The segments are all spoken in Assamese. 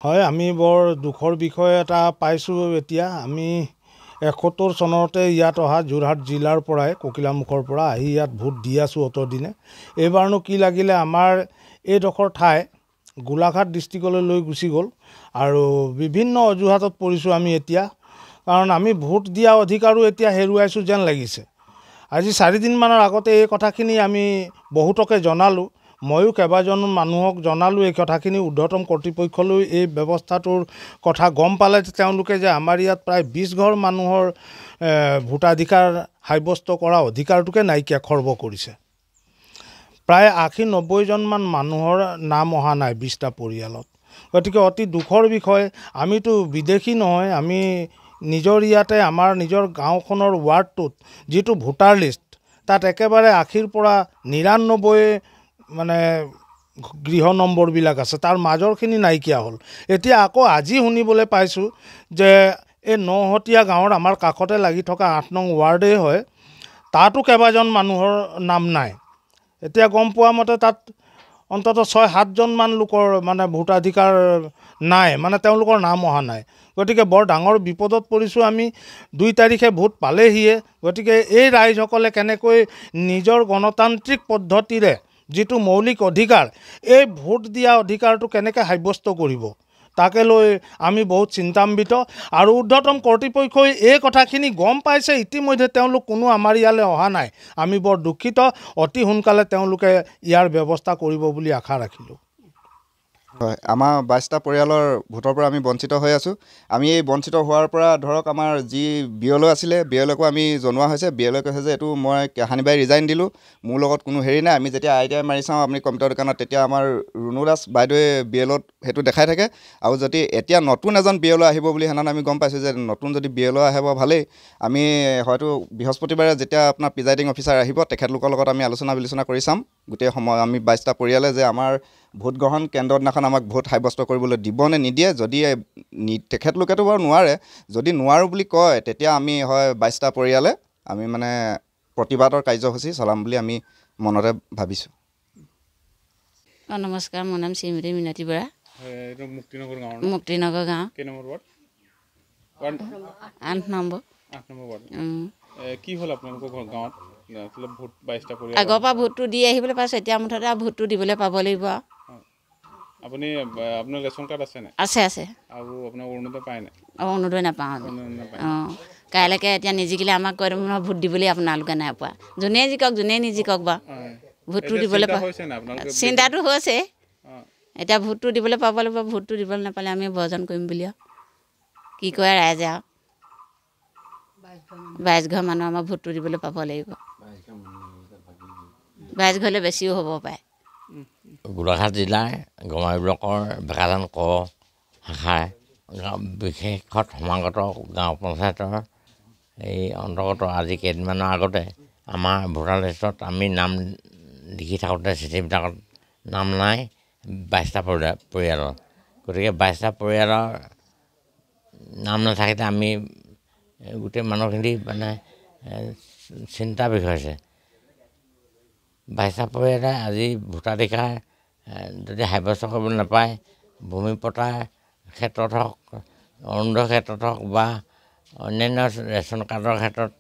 হয়, আমি বৰ দুখৰ বিষয় এটা পাইছোঁ। এতিয়া আমি 71 চনতে ইয়াত অহা যোৰহাট জিলাৰ পৰাই ককিলামুখৰ পৰা আহি ইয়াত ভোট দি আছোঁ অতদিনে। এইবাৰনো কি লাগিলে আমাৰ এইডোখৰ ঠাই গোলাঘাট ডিষ্ট্ৰিক্টলৈ লৈ গুচি গ'ল আৰু বিভিন্ন অজুহাতত পৰিছোঁ আমি এতিয়া, কাৰণ আমি ভোট দিয়া অধিকাৰো এতিয়া হেৰুৱাইছোঁ যেন লাগিছে। আজি 4 দিনমানৰ আগতে এই কথাখিনি আমি বহুতকে জনালোঁ। ময়ো কেইবাজন মানুহক জনালোঁ এই কথাখিনি। ঊৰ্ধ্বতম কৰ্তৃপক্ষলৈ এই ব্যৱস্থাটোৰ কথা গম পালে তেওঁলোকে যে আমাৰ ইয়াত প্ৰায় 20 ঘৰ মানুহৰ ভোটাধিকাৰ সাব্যস্ত কৰা অধিকাৰটোকে নাইকিয়া খৰ্ব কৰিছে। প্ৰায় 80-90জনমান মানুহৰ নাম অহা নাই 20টা পৰিয়ালত। গতিকে অতি দুখৰ বিষয়। আমিতো বিদেশী নহয়, আমি নিজৰ ইয়াতে আমাৰ নিজৰ গাঁওখনৰ ৱাৰ্ডটোত যিটো ভোটাৰ লিষ্ট তাত একেবাৰে 80ৰ পৰা 99 মানে গৃহ নম্বৰবিলাক আছে, তাৰ মাজৰখিনি নাইকিয়া হ'ল। এতিয়া আকৌ আজি শুনিবলৈ পাইছোঁ যে এই নহতীয়া গাঁৱৰ আমাৰ কাষতে লাগি থকা 8 নং ৱাৰ্ডেই হয়, তাতো কেইবাজন মানুহৰ নাম নাই। এতিয়া গম পোৱা মতে তাত অন্ততঃ 6-7জনমান লোকৰ মানে ভোটাধিকাৰ নাই, মানে তেওঁলোকৰ নাম অহা নাই। গতিকে বৰ ডাঙৰ বিপদত পৰিছোঁ আমি। 2 তাৰিখে ভোট পালেহিয়ে। গতিকে এই ৰাইজসকলে কেনেকৈ নিজৰ গণতান্ত্ৰিক পদ্ধতিৰে যিটো মৌলিক অধিকাৰ, এই ভোট দিয়া অধিকাৰটো কেনেকৈ সাব্যস্ত কৰিব, তাকে লৈ আমি বহুত চিন্তান্বিত। আৰু ঊৰ্ধ্বতম কৰ্তৃপক্ষই এই কথাখিনি গম পাইছে ইতিমধ্যে, তেওঁলোক কোনো আমাৰ ইয়ালৈ অহা নাই। আমি বৰ দুখিত। অতি সোনকালে তেওঁলোকে ইয়াৰ ব্যৱস্থা কৰিব বুলি আশা ৰাখিলোঁ। হয়, আমাৰ 22টা পৰিয়ালৰ ভোটৰ পৰা আমি বঞ্চিত হৈ আছোঁ। আমি এই বঞ্চিত হোৱাৰ পৰা ধৰক আমাৰ যি বিএলঅ' আছিলে, বিএলঅ'কো আমি জনোৱা হৈছে। বিএলঅ'ই কৈছে যে এইটো মই কাহানিবাই ৰিজাইন দিলোঁ, মোৰ লগত কোনো হেৰি নাই। আমি যেতিয়া ITI মাৰি চাওঁ আপুনি কম্পিউটাৰ দোকানত, তেতিয়া আমাৰ ৰুণু দাস বাইদেৱে বিএলঅ'ত সেইটো দেখাই থাকে। আৰু যদি এতিয়া নতুন এজন বিএলঅ' আহিব বুলি সেইদিনা আমি গম পাইছোঁ যে নতুন যদি বিএলঅ' আহিব ভালেই। আমি হয়তো বৃহস্পতিবাৰে যেতিয়া আপোনাৰ প্ৰিজাইডিং অফিচাৰ আহিব, তেখেতলোকৰ লগত আমি আলোচনা বিলোচনা কৰি চাম গোটেই সময় আমি 22টা পৰিয়ালে যে আমাৰ ভোট গ্ৰহণ কেন্দ্ৰৰ দিনাখন আমাক ভোট সাব্যস্ত কৰিবলৈ দিব নে নিদিয়ে। যদি তেখেতলোকেতো বাৰু নোৱাৰে, যদি নোৱাৰোঁ বুলি কয় তেতিয়া আমি হয় 22টা পৰিয়ালে আমি মানে প্ৰতিবাদৰ কাৰ্যসূচী চলাম বুলি আমি মনতে ভাবিছোঁ। নমস্কাৰ, মোৰ নাম শ্ৰীমতী মিনতী বৰা। মুক্তিনগৰ গাঁৱৰ মুক্তিনগৰ গাঁও, কেই number ward? 8 number. 8 number ward. কি হ'ল আপোনালোকৰ গাঁৱত ভোট 22টা পৰিয়াল? আগৰ পৰা ভোটটো দি আহিবলৈ পাইছোঁ, এতিয়া মুঠতে ভোটটো দিবলৈ পাব লাগিব। আপুনি আপোনাৰ ৰেচন কাৰ্ড আছে নাই? আছে আছে। আৰু আপোনাৰ অৰুণোদয় পায় নাই? অৰুণোদয় নাপাওঁ আমি। কাইলৈকে এতিয়া নিজিকিলে আমাক কৈ দিব নহয় ভোট দিবলৈ আপোনালোকে নাই পোৱা। যোনেই জিকক যোনেই নিজিকক বাৰু ভোটটো দিবলৈ চিন্তাটো হৈছে। এতিয়া ভোটটো দিবলৈ পাব লাগিব। ভোটটো দিবলৈ নাপালে আমি বৰ্জন কৰিম বুলি আৰু কি কয় ৰাইজে। আৰু 22 ঘৰ মানুহ আমাৰ ভোটটো দিবলৈ পাব লাগিব। 22 ঘৰলৈ বেছিও হ'ব পাৰে। গোলাঘাট জিলাৰ গমাৰি ব্লকৰ বেকাজান ক শাখাৰ বিশেষত সমাগত গাঁও পঞ্চায়তৰ এই অন্তৰ্গত আজি কেইদিনমানৰ আগতে আমাৰ ভোটাৰ লিষ্টত আমি নাম লিখি থাকোঁতে চিঠিবিলাকত নাম নাই 22টা পৰিয়ালৰ। গতিকে 22টা পৰিয়ালৰ নাম নাথাকিলে আমি গোটেই মানুহখিনি মানে চিন্তাৰ বিষয় হৈছে। 22টা পৰিয়ালে আজি ভোটাধিকাৰ যদি সাব্যস্ত কৰিবলৈ নাপায়, ভূমি পট্টাৰ ক্ষেত্ৰত হওক, অৰুণোদয়ৰ ক্ষেত্ৰত হওক বা অন্যান্য ৰেচন কাৰ্ডৰ ক্ষেত্ৰত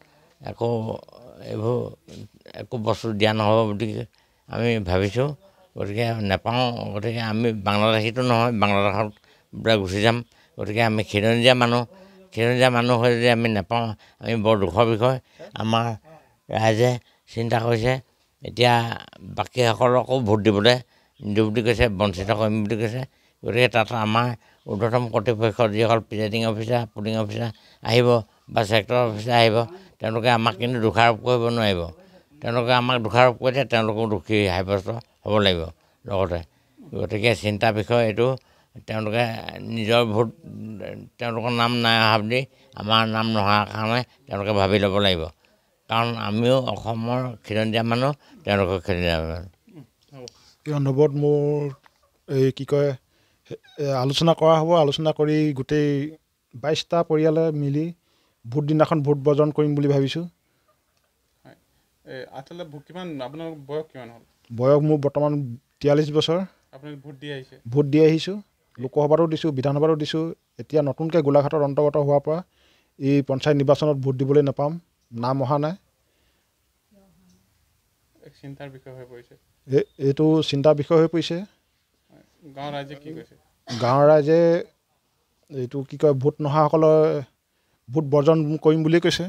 এইবোৰ একো বস্তু দিয়া নহ'ব বুলি আমি ভাবিছোঁ। গতিকে নাপাওঁ। গতিকে আমি বাংলাদেশীটো নহয়, বাংলাদেশত বোলে গুচি যাম। গতিকে আমি খিলঞ্জীয়া মানুহ হৈ যদি আমি নাপাওঁ, আমি বৰ দুখৰ বিষয়। আমাৰ ৰাইজে চিন্তা কৰিছে এতিয়া বাকীসকলকো ভোট দিবলৈ নিদিওঁ বুলি কৈছে, বঞ্চিত কৰিম বুলি কৈছে। গতিকে তাত আমাৰ ঊৰ্ধ্বতম কৰ্তৃপক্ষৰ যিসকল প্ৰিজাইডিং অফিচাৰ, পুলিং অফিচাৰ আহিব বা ছেক্টৰ অফিচাৰ আহিব, তেওঁলোকে আমাক কিন্তু দোষাৰোপ কৰিব নোৱাৰিব। তেওঁলোকে আমাক দোষাৰোপ কৰিলে তেওঁলোকো দোষী সাব্যস্ত হ'ব লাগিব লগতে। গতিকে চিন্তাৰ বিষয় এইটো। তেওঁলোকে নিজৰ ভোট তেওঁলোকৰ নাম নাই অহা বুলি আমাৰ নাম নোহোৱাৰ কাৰণে তেওঁলোকে ভাবি ল'ব লাগিব। কাৰণ আমিও অসমৰ খিলঞ্জীয়া মানুহ, তেওঁলোকৰ খিলঞ্জীয়া মানুহ। এই সন্দৰ্ভত মোৰ এই কি কয় আলোচনা কৰা হ'ব। আলোচনা কৰি গোটেই 22টা পৰিয়ালে মিলি ভোট দিনাখন ভোট বৰ্জন কৰিম বুলি ভাবিছোঁ। আচলতে কিমান আপোনাৰ বয়স কিমান হ'ল? বয়স মোৰ বৰ্তমান 43 বছৰ। আপুনি ভোট দি আহিছে? ভোট দি আহিছোঁ। লোকসভাতো দিছোঁ, বিধানসভাতো দিছোঁ। এতিয়া নতুনকৈ গোলাঘাটত অন্তৰ্গত হোৱাৰ পৰা এই পঞ্চায়ত নিৰ্বাচনত ভোট দিবলৈ নাপাম, নাম অহা নাই। চিন্তাৰ বিষয় হৈ পৰিছে। এইটো চিন্তাৰ বিষয় হৈ পৰিছে। গাঁৱৰ ৰাইজে কি কৈছে? গাঁৱৰ ৰাইজে এইটো কি কয় ভোট নোহোৱাসকলৰ ভোট বৰ্জন কৰিম বুলি কৈছে।